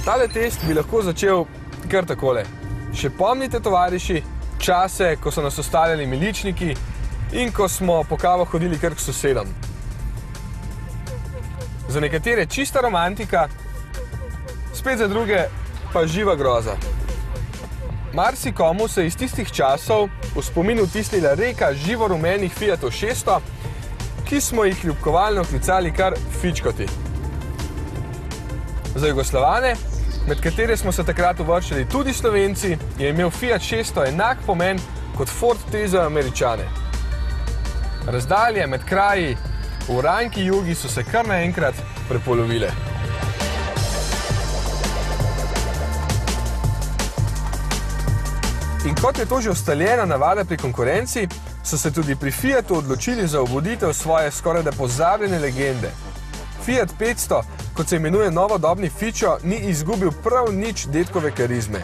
Tale test bi lahko začel kar takole. Še pomnite, tovariši, čase, ko so nas ostavljali miličniki in ko smo po kavo hodili kar k sosedom. Za nekatere čista romantika, spet za druge pa živa groza. Marsikomu se iz tistih časov v spominu vtisnila reka živo rumenih Fiatov 600, ki smo jih ljubkovalno klicali kar fičkoti. Za Jugoslavane, med katere smo se takrat uvrščali tudi Slovenci, je imel Fiat 600 enak pomen kot Ford T za Američane. Razdalje med kraji v ranki jugi so se kar naenkrat prepolovile. In kot je to že ustaljena navada pri konkurenci, so se tudi pri Fiatu odločili za obuditev svoje skorajda pozabljene legende. Fiat 500, kot se imenuje novodobni fičo, ni izgubil prav nič dedkove karizme.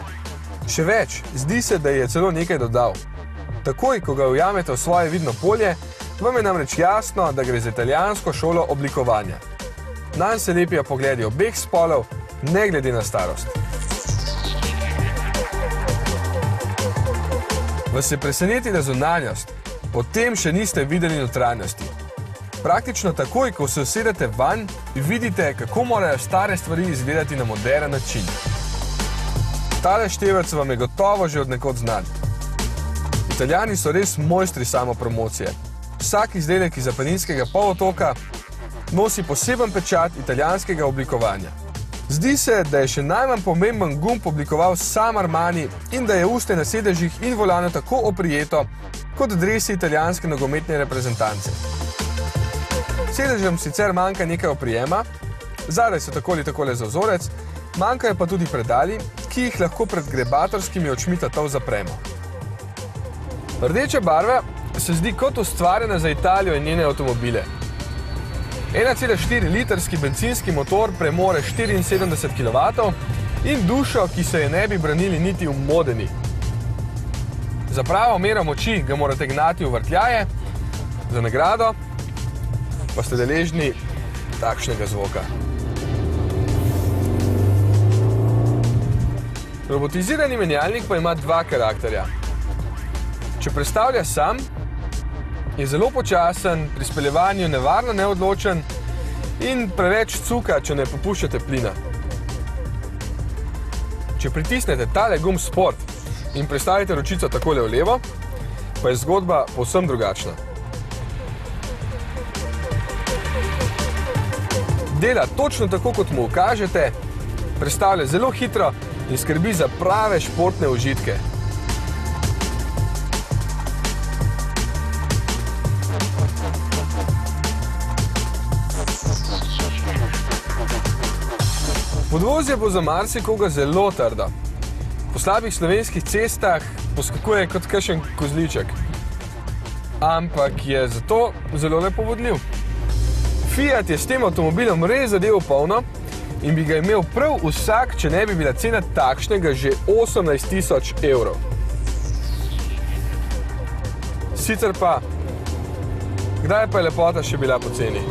Še več, zdi se, da je celo nekaj dodal. Takoj, ko ga ujamete v svoje vidno polje, vam je namreč jasno, da gre za italijansko šolo oblikovanja. Nanj se lepijo pogledi obeh spolov, ne glede na starost. Vas je presenetila zunanjost, potem še niste videli notranjosti. Praktično takoj, ko se usedete vanj, vidite, kako morajo stare stvari izgledati na moderen način. Tale števec vam je gotovo že od nekod znan. Italijani so res mojstri samopromocije. Vsak izdelek iz Apeninskega polotoka nosi poseben pečat italijanskega oblikovanja. Zdi se, da je še najmanj pomemben gumb oblikoval sam Armani in da je uste na sedežih in volanu tako oprijeto, kot dresi italijanske nogometne reprezentance. Sedežem sicer manjka nekaj oprijema, zadaj so tako ali takole za vzorec, manjkajo pa tudi predali, ki jih lahko pred grebatorskimi očmi tatov zapremo. Rdeča barva se zdi kot ustvarjena za Italijo in njene avtomobile. 1,4 litrski bencinski motor premore 74 kW in dušo, ki se je ne bi branili niti v Modeni. Za pravo mero moči ga morate gnati v vrtljaje, za nagrado pa ste deležni takšnega zvoka. Robotizirani menjalnik pa ima dva karakterja. Če prestavlja sam, je zelo počasen, pri speljevanju nevarno neodločen in preveč cuka, če ne popuščate plina. Če pritisnete tale gumb Sport in prestavite ročico takole v levo, pa je zgodba povsem drugačna. Dela točno tako, kot mu ukažete, prestavlja zelo hitro in skrbi za prave športne užitke. Podvozje bo za marsikoga zelo trdo. Po slabih slovenskih cestah poskakuje kot kakšen kozliček. Ampak je zato zelo lepo vodljiv. Fiat je s tem avtomobilom res zadev polno in bi ga imel prav vsak, če ne bi bila cena takšnega že 18 000 evrov. Sicer pa, kdaj pa je lepota še bila poceni?